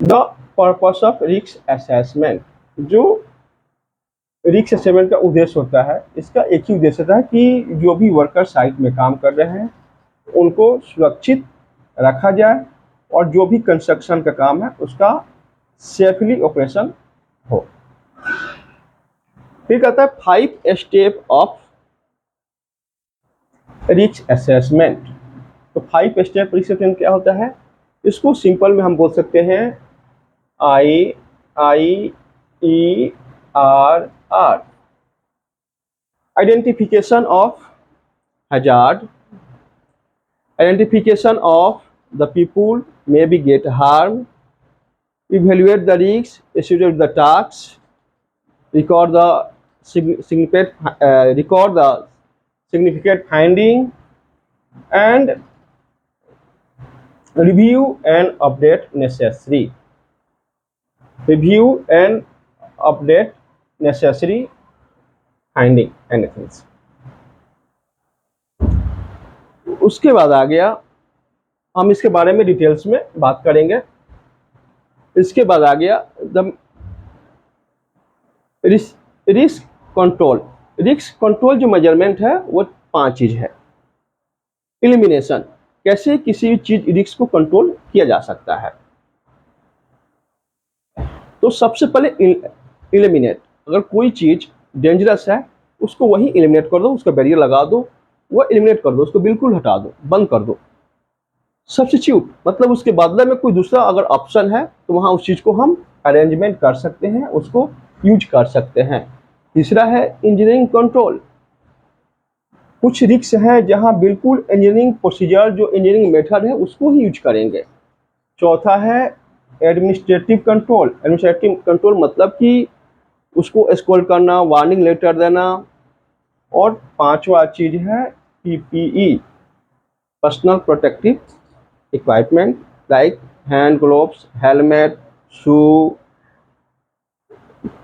The purpose of risk assessment, जो risk assessment का उद्देश्य होता है, इसका एक ही उद्देश्य होता है कि जो भी वर्कर साइट में काम कर रहे हैं उनको सुरक्षित रखा जाए और जो भी कंस्ट्रक्शन का काम है उसका सेफली ऑपरेशन हो। फिर कहता है 5 स्टेप ऑफ रिस्क असेसमेंट। तो 5 स्टेप रिस्क असेसमेंट क्या होता है? इसको सिंपल में हम बोल सकते हैं IIERR। Identification of hazard, identification of the people may be get harmed, evaluate the risks associated with the tasks, record the significant finding, and review and update necessary. Review and update necessary finding and things. उसके बाद आ गया, हम इसके बारे में details में बात करेंगे। इसके बाद आ गया the risk control. Risk control जो मेजरमेंट है वो 5 चीज है। एलिमिनेशन, कैसे किसी भी चीज रिस्क को कंट्रोल किया जा सकता है। तो सबसे पहले एलिमिनेट, अगर कोई चीज डेंजरस है उसको वही एलिमिनेट कर दो, उसका बैरियर लगा दो, वो एलिमिनेट कर दो, उसको बिल्कुल हटा दो, बंद कर दो। सब्स्टिट्यूट मतलब उसके बदले में कोई दूसरा अगर ऑप्शन है तो वहां उस चीज को हम अरेंजमेंट कर सकते हैं, उसको यूज कर सकते हैं। तीसरा है इंजीनियरिंग कंट्रोल। कुछ रिस्क है जहां बिल्कुल इंजीनियरिंग प्रोसीजर, जो इंजीनियरिंग मेथड है उसको ही यूज करेंगे। चौथा है एडमिनिस्ट्रेटिव कंट्रोल। एडमिनिस्ट्रेटिव कंट्रोल मतलब कि उसको एस्कोल्ट करना, वार्निंग लेटर देना। और पांचवा चीज है PPE, personal protective equipment, like hand gloves, helmet, shoe,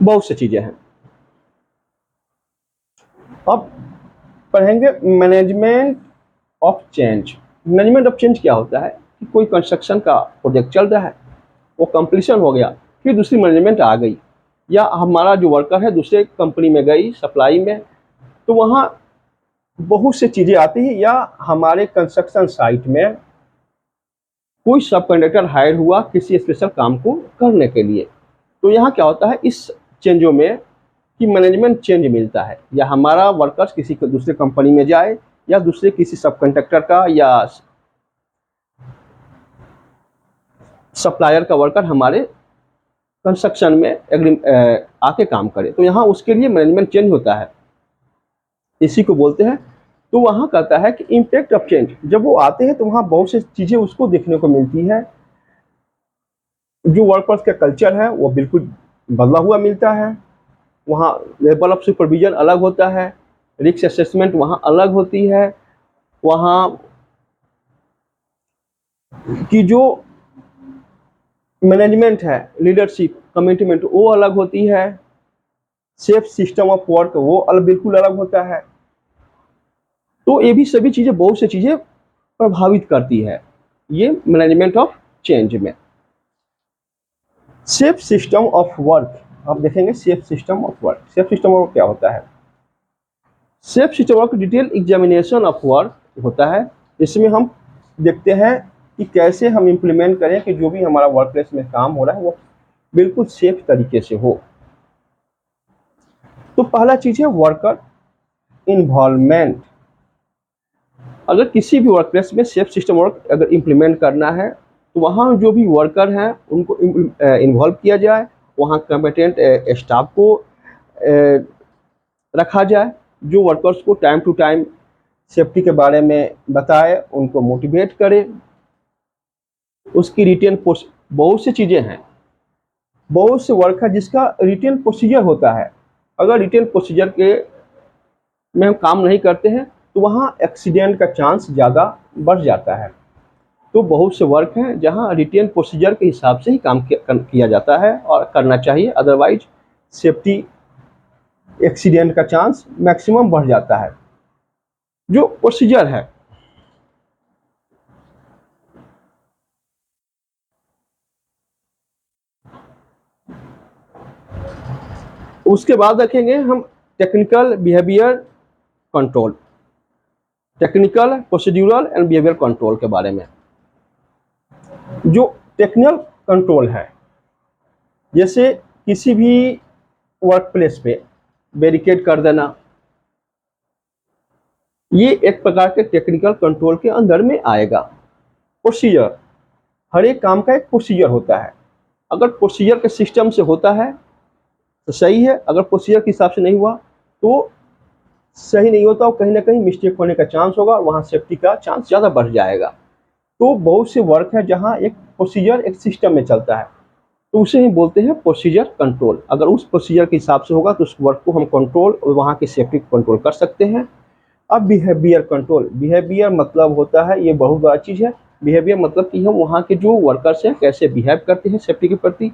बहुत सी चीजें हैं। अब पढ़ेंगे management of change. Management of change क्या होता है कि कोई कंस्ट्रक्शन का प्रोजेक्ट चल रहा है, वो कंप्लीशन हो गया, फिर दूसरी मैनेजमेंट आ गई, या हमारा जो वर्कर है दूसरे कंपनी में गई सप्लाई में, तो वहाँ बहुत से चीज़ें आती हैं। या हमारे कंस्ट्रक्शन साइट में कोई सब कॉन्ट्रैक्टर हायर हुआ किसी स्पेशल काम को करने के लिए, तो यहाँ क्या होता है इस चेंजों में कि मैनेजमेंट चेंज मिलता है, या हमारा वर्कर्स किसी दूसरे कंपनी में जाए, या दूसरे किसी सब कॉन्ट्रैक्टर का या सप्लायर का वर्कर हमारे कंस्ट्रक्शन में आके काम करे, तो यहाँ उसके लिए मैनेजमेंट चेंज होता है, इसी को बोलते हैं। तो वहाँ कहता है कि इम्पैक्ट ऑफ चेंज, जब वो आते हैं तो वहाँ बहुत सी चीज़ें उसको देखने को मिलती है। जो वर्कर्स का कल्चर है वो बिल्कुल बदला हुआ मिलता है, वहाँ लेवल ऑफ सुपरविजन अलग होता है, रिस्क असेसमेंट वहाँ अलग होती है, वहाँ की जो मैनेजमेंट है, लीडरशिप, कमिटमेंट, वो अलग होती है, सेफ सिस्टम ऑफ वर्क वो बिल्कुल अलग होता है। तो ये भी सभी चीज़ें, बहुत सी चीज़ें प्रभावित करती है ये मैनेजमेंट ऑफ चेंज में। सेफ सिस्टम ऑफ वर्क, आप देखेंगे safe system of work. Safe system of work क्या होता है? Safe system work detail examination of work होता है। इसमें हम देखते हैं कि कैसे हम इम्प्लीमेंट करें कि जो भी हमारा वर्क प्लेस में काम हो रहा है वो बिल्कुल सेफ तरीके से हो। तो पहला चीज है वर्कर इन्वॉल्वमेंट। अगर किसी भी वर्क प्लेस में सेफ सिस्टम वर्क अगर इम्प्लीमेंट करना है तो वहाँ जो भी वर्कर हैं उनको इन्वॉल्व किया जाए, वहाँ कॉम्पिटेंट स्टाफ को रखा जाए, जो वर्कर्स को टाइम टू टाइम सेफ्टी के बारे में बताए, उनको मोटिवेट करे। उसकी रिटेन बहुत सी चीज़ें हैं, बहुत से वर्क है जिसका रिटेन प्रोसीजर होता है। अगर रिटेन प्रोसीजर के में हम काम नहीं करते हैं तो वहाँ एक्सीडेंट का चांस ज़्यादा बढ़ जाता है। तो बहुत से वर्क हैं जहाँ रिटेन प्रोसीजर के हिसाब से ही काम किया जाता है और करना चाहिए, अदरवाइज सेफ्टी एक्सीडेंट का चांस मैक्सिमम बढ़ जाता है। जो प्रोसीजर है, उसके बाद रखेंगे हम technical behaviour control, technical procedural and behaviour control के बारे में। जो टेक्निकल कंट्रोल है, जैसे किसी भी वर्क प्लेस पे बैरिकेड कर देना, ये एक प्रकार के टेक्निकल कंट्रोल के अंदर में आएगा। प्रोसीजर, हर एक काम का एक प्रोसीजर होता है। अगर प्रोसीजर के सिस्टम से होता है तो सही है, अगर प्रोसीजर के हिसाब से नहीं हुआ तो सही नहीं होता और कहीं ना कहीं मिस्टेक होने का चांस होगा और वहाँ सेफ्टी का चांस ज़्यादा बढ़ जाएगा। तो बहुत से वर्क है जहाँ एक प्रोसीजर एक सिस्टम में चलता है, तो उसे ही बोलते हैं प्रोसीजर कंट्रोल। अगर उस प्रोसीजर के हिसाब से होगा तो उस वर्क को हम कंट्रोल और वहाँ की सेफ्टी को कंट्रोल कर सकते हैं। अब बिहेवियर कंट्रोल, बिहेवियर मतलब होता है, ये बहुत बड़ा चीज़ है। बिहेवियर मतलब कि हम वहाँ के जो वर्कर्स हैं कैसे बिहेव करते हैं सेफ्टी के प्रति।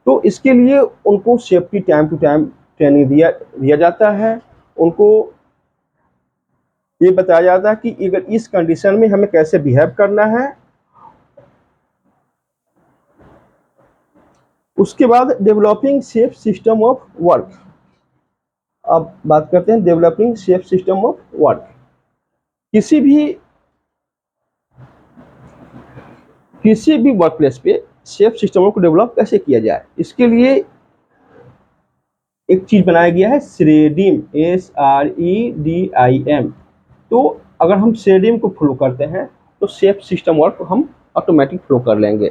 तो इसके लिए उनको safety time to time training दिया जाता है। उनको ये बताया जाता है कि अगर इस कंडीशन में हमें कैसे बिहेव करना है। उसके बाद developing safe system of work. अब बात करते हैं developing safe system of work. किसी भी वर्क प्लेस पे सेफ सिस्टमों को डेवलप कैसे किया जाए, इसके लिए एक चीज बनाया गया है SREDIM, SREDIM। तो अगर हम SREDIM को फॉलो करते हैं तो सेफ सिस्टम वर्क हम ऑटोमेटिक फॉलो कर लेंगे।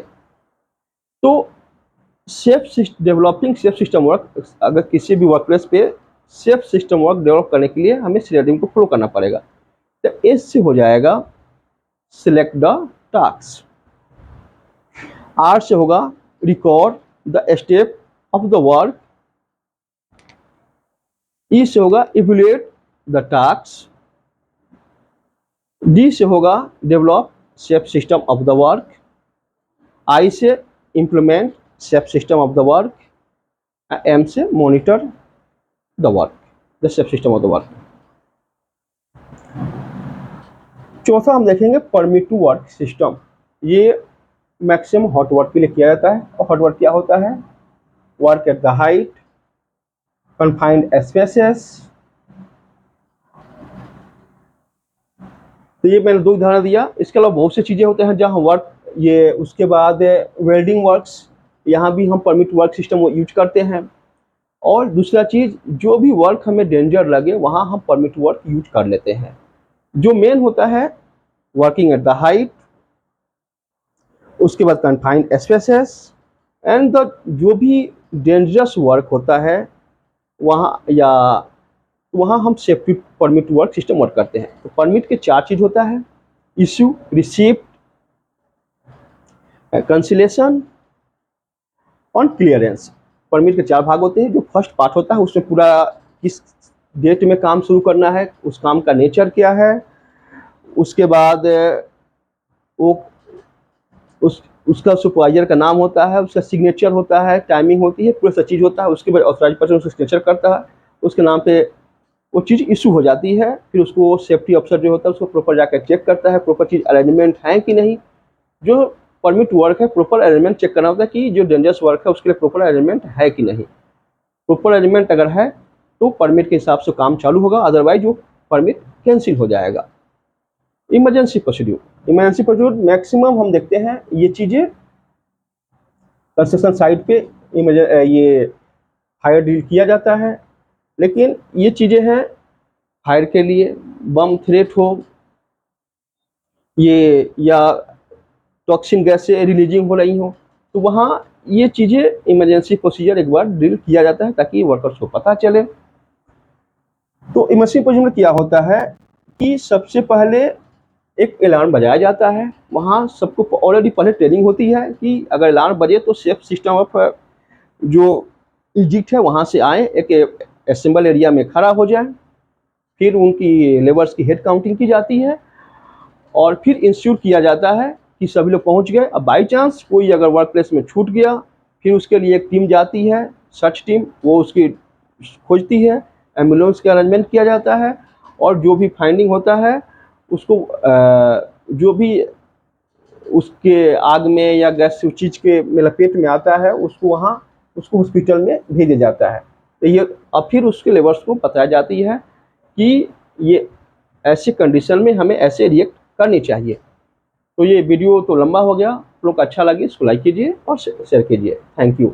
तो डेवलपिंग सेफ सिस्टम वर्क, अगर किसी भी वर्क प्लेस पे सेफ सिस्टम वर्क डेवलप करने के लिए हमें SREDIM को फॉलो करना पड़ेगा। तो S से हो जाएगा सिलेक्ट द टास्क, R से होगा record the step of the work, E से होगा इवैल्यूएट द टास्क, D से होगा develop safe system of the work, I से implement safe system of the work, M से monitor the work, the safe system of the work. चौथा हम देखेंगे permit to work system. ये maximum hot work के लिए किया जाता है। और हॉट वर्क क्या होता है? Work at the height, confined spaces. तो ये मैंने 2 उदाहरण दिया। इसके अलावा बहुत सी चीज़ें होते हैं जहाँ वर्क, ये उसके बाद वेल्डिंग वर्क्स, यहाँ भी हम परमिट वर्क सिस्टम यूज करते हैं। और दूसरा चीज़, जो भी वर्क हमें डेंजर लगे वहाँ हम परमिट वर्क यूज कर लेते हैं। जो मेन होता है वर्किंग एट द हाइट, उसके बाद कन्फाइंड स्पेसेस एंड द, जो भी डेंजरस वर्क होता है वहाँ हम safety permit work system work करते हैं। तो परमिट के 4 चीज होता है: इश्यू, रिसीप्ट, कैंसिलेशन और क्लियरेंस। परमिट के 4 भाग होते हैं। जो फर्स्ट पार्ट होता है उसमें पूरा किस डेट में काम शुरू करना है, उस काम का नेचर क्या है, उसके बाद वो उसका सुपरवाइजर का नाम होता है, उसका सिग्नेचर होता है, टाइमिंग होती है, पूरा सब चीज़ होता है। उसके बाद ऑथराइज पर्सन उसका सिग्नेचर करता है, उसके नाम पे वो चीज़ इशू हो जाती है। फिर उसको सेफ्टी अफसर जो होता है उसको प्रॉपर जाकर चेक करता है, प्रॉपर चीज़ अरेंजमेंट है कि नहीं। जो परमिट वर्क है प्रॉपर अरेंजमेंट चेक करना होता है कि जो डेंजरस वर्क है उसके लिए प्रॉपर अरेंजमेंट है कि नहीं। प्रॉपर अरेंजमेंट अगर है तो परमिट के हिसाब से काम चालू होगा, अदरवाइज वो परमिट कैंसिल हो जाएगा। इमरजेंसी प्रोसीड्यूर मैक्सिमम हम देखते हैं ये चीज़ें कंस्ट्रक्शन साइट पे ये फायर डील किया जाता है। लेकिन ये चीज़ें हैं फायर के लिए, बम थ्रेट हो ये, या टॉक्सिन गैस से रिलीजिंग हो रही हो, तो वहाँ ये चीज़ें इमरजेंसी प्रोसीजर एक बार ड्रिल किया जाता है ताकि वर्कर्स को पता चले। तो इमरजेंसी प्रोसीजर में क्या होता है कि सबसे पहले एक अलार्म बजाया जाता है। वहाँ सबको ऑलरेडी पहले ट्रेनिंग होती है कि अगर अलार्म बजे तो सेफ सिस्टम ऑफ जो एग्जिट है वहाँ से आए, एक असेंबल एरिया में खड़ा हो जाए। फिर उनकी लेबर्स की हेड काउंटिंग की जाती है और फिर इंश्योर किया जाता है कि सभी लोग पहुँच गए। अब बाई चांस कोई अगर वर्क प्लेस में छूट गया, फिर उसके लिए एक टीम जाती है, सर्च टीम, वो उसकी खोजती है, एम्बुलेंस का अरेंजमेंट किया जाता है और जो भी फाइंडिंग होता है उसको जो भी उसके आग में या गैस उस चीज़ के लपेट में आता है उसको हॉस्पिटल में भेजा जाता है। तो ये अब फिर उसके लेबर्स को बताया जाती है कि ये ऐसे कंडीशन में हमें ऐसे रिएक्ट करनी चाहिए। तो ये वीडियो तो लंबा हो गया, आप लोग को अच्छा लगे इसको लाइक कीजिए और शेयर कीजिए। Thank you.